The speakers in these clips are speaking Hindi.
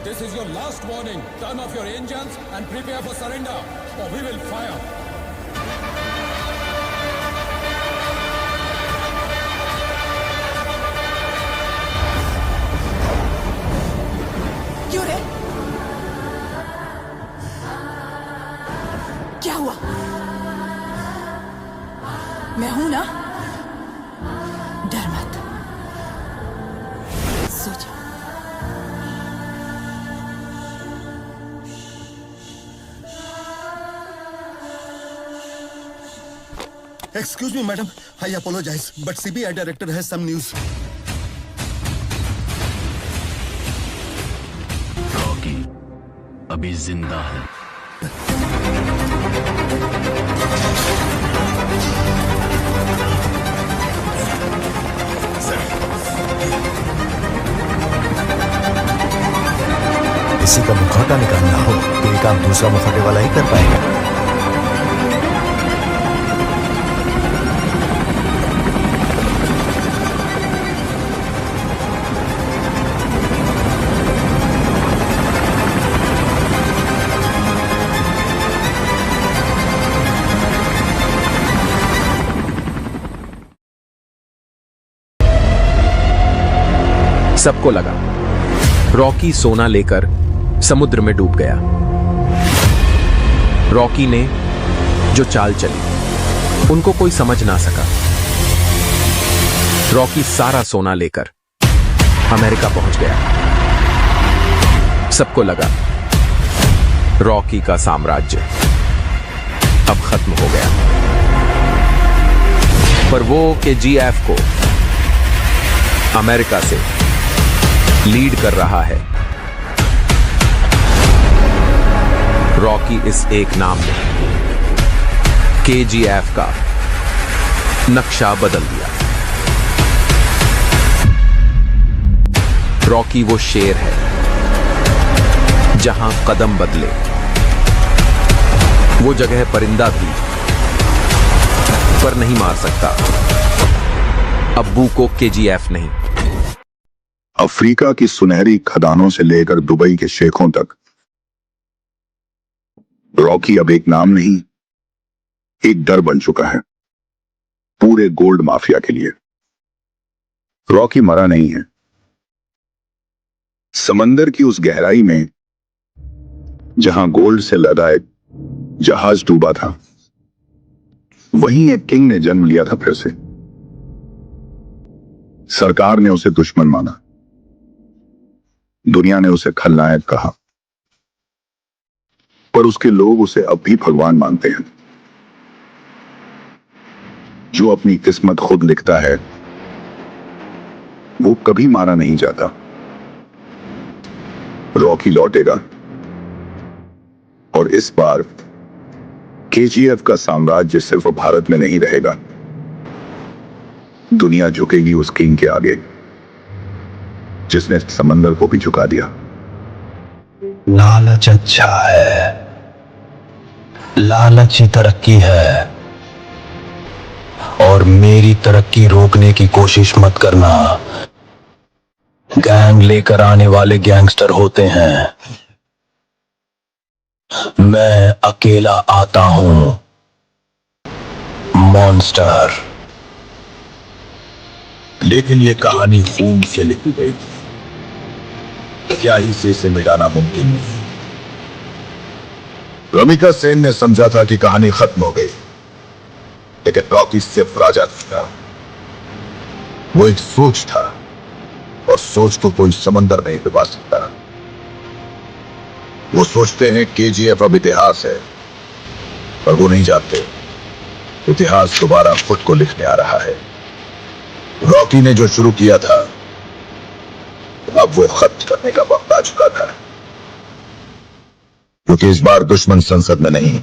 This is your last warning. Turn off your engines and prepare for surrender, or we will fire. क्यों रे? क्या हुआ? मैं हूं ना, डर मत, सो जा। Excuse me, madam. I apologize, but CBI director has some news. Rocky अभी जिंदा है। किसी का मुखौटा निकालना हो तो ये काम दूसरा मुखौटे वाला ही कर पाएगा। सबको लगा रॉकी सोना लेकर समुद्र में डूब गया। रॉकी ने जो चाल चली उनको कोई समझ ना सका। रॉकी सारा सोना लेकर अमेरिका पहुंच गया। सबको लगा रॉकी का साम्राज्य अब खत्म हो गया। पर वो KGF को अमेरिका से लीड कर रहा है। रॉकी इस एक नाम ने KGF का नक्शा बदल दिया। रॉकी वो शेर है जहां कदम बदले वो जगह परिंदा भी पर नहीं मार सकता। अब्बू को KGF नहीं। अफ्रीका की सुनहरी खदानों से लेकर दुबई के शेखों तक रॉकी अब एक नाम नहीं, एक डर बन चुका है पूरे गोल्ड माफिया के लिए। रॉकी मरा नहीं है। समंदर की उस गहराई में जहां गोल्ड से लदा एक जहाज डूबा था, वहीं एक किंग ने जन्म लिया था फिर से। सरकार ने उसे दुश्मन माना, दुनिया ने उसे खलनायक कहा, पर उसके लोग उसे अब भी भगवान मानते हैं। जो अपनी किस्मत खुद लिखता है वो कभी मारा नहीं जाता। रॉकी लौटेगा और इस बार KGF का साम्राज्य सिर्फ भारत में नहीं रहेगा। दुनिया झुकेगी उस किंग के आगे जिसने समंदर को भी झुका दिया। लालच अच्छा है, लालच ही तरक्की है, और मेरी तरक्की रोकने की कोशिश मत करना। गैंग लेकर आने वाले गैंगस्टर होते हैं, मैं अकेला आता हूं, मॉन्स्टर। लेकिन ये कहानी खून से लिखी गई, क्या ही से इसे मिटाना मुमकिन नहीं। रमिका सेन ने समझा था कि कहानी खत्म हो गई, लेकिन रॉकी सिर्फ राजा था। वो एक सोच था, और सोच को कोई समंदर नहीं डुबा सकता। वो सोचते हैं KGF अब इतिहास है, पर वो नहीं जानते इतिहास दोबारा खुद को लिखने आ रहा है। रॉकी ने जो शुरू किया था अब वो खत्म करने का वक्त आ चुका था, क्योंकि इस बार दुश्मन संसद में नहीं,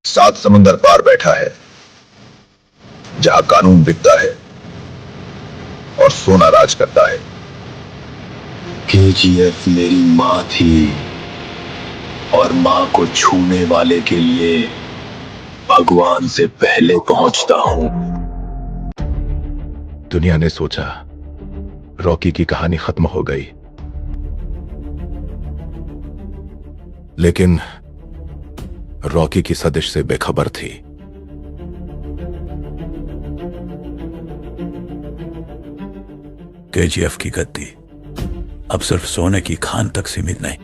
7 समंदर पार बैठा है, जहां कानून बिकता है और सोना राज करता है। KGF मेरी मां थी, और मां को छूने वाले के लिए भगवान से पहले पहुंचता हूं। दुनिया ने सोचा रॉकी की कहानी खत्म हो गई, लेकिन रॉकी की सदिश से बेखबर थी। केजीएफ की गद्दी अब सिर्फ सोने की खान तक सीमित नहीं,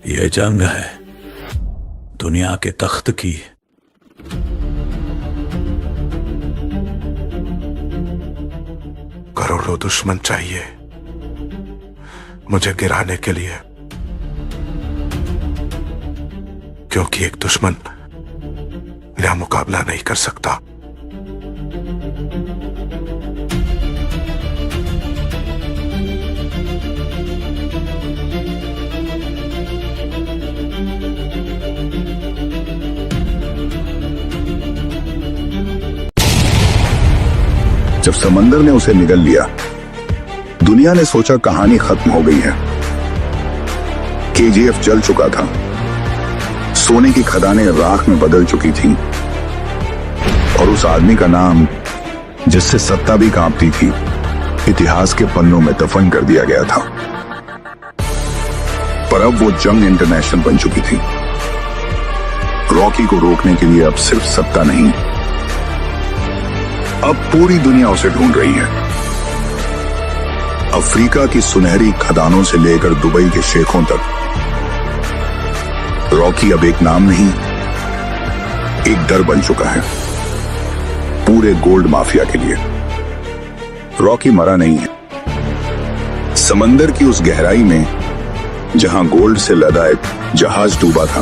यह जंग है दुनिया के तख्त की। करोड़ों दुश्मन चाहिए मुझे गिराने के लिए, क्योंकि एक दुश्मन मेरा मुकाबला नहीं कर सकता। जब समंदर ने उसे निगल लिया, दुनिया ने सोचा कहानी खत्म हो गई है। केजीएफ जल चुका था, सोने की खदानें राख में बदल चुकी थीं, और उस आदमी का नाम जिससे सत्ता भी कांपती थी, इतिहास के पन्नों में दफन कर दिया गया था। पर अब वो जंग इंटरनेशनल बन चुकी थी। रॉकी को रोकने के लिए अब सिर्फ सत्ता नहीं, अब पूरी दुनिया उसे ढूंढ रही है। अफ्रीका की सुनहरी खदानों से लेकर दुबई के शेखों तक रॉकी अब एक नाम नहीं, एक डर बन चुका है पूरे गोल्ड माफिया के लिए। रॉकी मरा नहीं है। समंदर की उस गहराई में जहां गोल्ड से लदा एक जहाज डूबा था,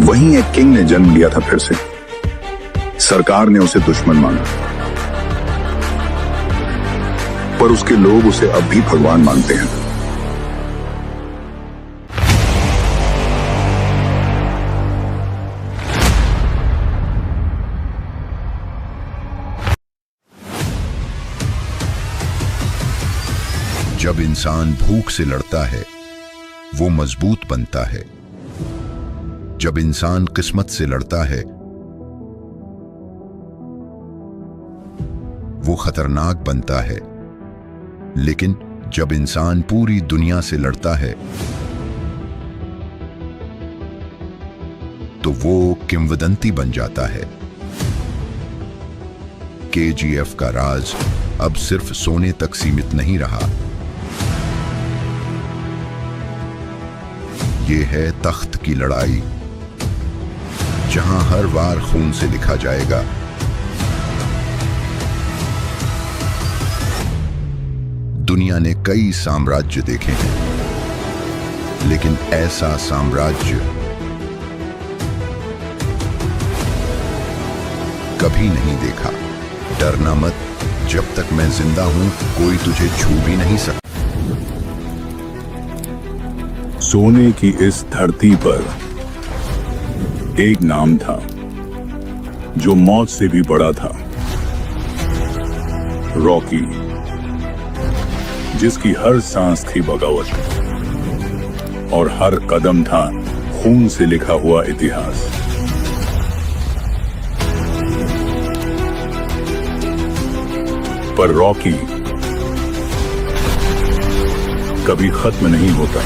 वहीं एक किंग ने जन्म लिया था फिर से। सरकार ने उसे दुश्मन माना, पर उसके लोग उसे अब भी भगवान मानते हैं। जब इंसान भूख से लड़ता है, वो मजबूत बनता है। जब इंसान किस्मत से लड़ता है, वो खतरनाक बनता है। लेकिन जब इंसान पूरी दुनिया से लड़ता है, तो वो किंवदंती बन जाता है। केजीएफ का राज अब सिर्फ सोने तक सीमित नहीं रहा, ये है तख्त की लड़ाई, जहां हर वार खून से लिखा जाएगा। दुनिया ने कई साम्राज्य देखे हैं, लेकिन ऐसा साम्राज्य कभी नहीं देखा। डरना मत, जब तक मैं जिंदा हूं कोई तुझे छू भी नहीं सकता। सोने की इस धरती पर एक नाम था जो मौत से भी बड़ा था, रॉकी, जिसकी हर सांस थी बगावत और हर कदम था खून से लिखा हुआ इतिहास। पर रॉकी कभी खत्म नहीं होता।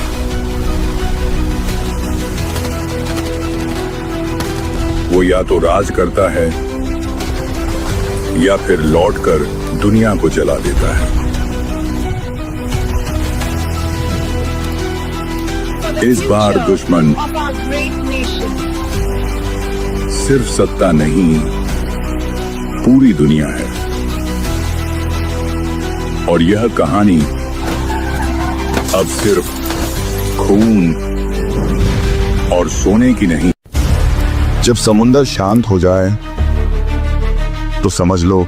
वो या तो राज करता है या फिर लौटकर दुनिया को जला देता है। इस बार दुश्मन सिर्फ सत्ता नहीं, पूरी दुनिया है। और यह कहानी अब सिर्फ खून और सोने की नहीं। जब समुंदर शांत हो जाए तो समझ लो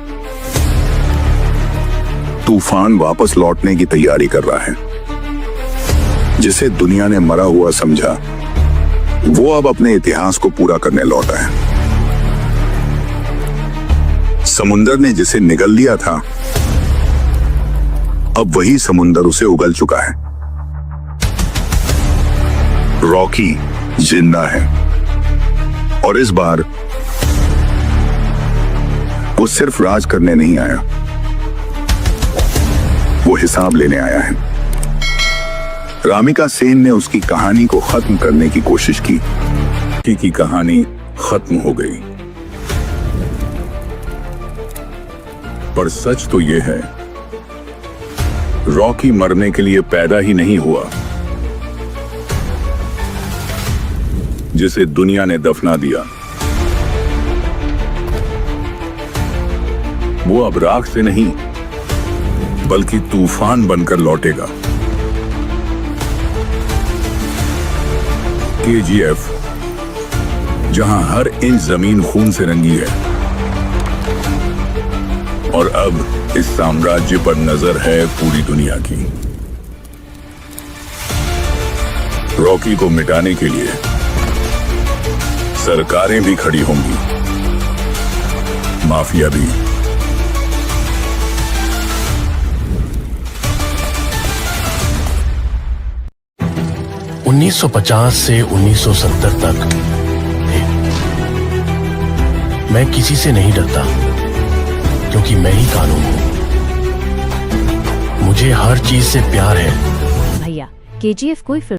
तूफान वापस लौटने की तैयारी कर रहा है। जिसे दुनिया ने मरा हुआ समझा, वो अब अपने इतिहास को पूरा करने लौटा है। समुंदर ने जिसे निगल लिया था, अब वही समुंदर उसे उगल चुका है। रॉकी जिंदा है, और इस बार वो सिर्फ राज करने नहीं आया, वो हिसाब लेने आया है। रामिका सेन ने उसकी कहानी को खत्म करने की कोशिश की कहानी खत्म हो गई। पर सच तो यह है, रॉकी मरने के लिए पैदा ही नहीं हुआ, जिसे दुनिया ने दफना दिया। वो अब राख से नहीं बल्कि तूफान बनकर लौटेगा। केजीएफ, जहां हर इंच जमीन खून से रंगी है, और अब इस साम्राज्य पर नजर है पूरी दुनिया की। रॉकी को मिटाने के लिए सरकारें भी खड़ी होंगी, माफिया भी। – 1950 से 1970 तक मैं किसी से नहीं डरता, क्योंकि मैं ही कानून हूं। मुझे हर चीज से प्यार है। भैया, केजीएफ कोई फिल्म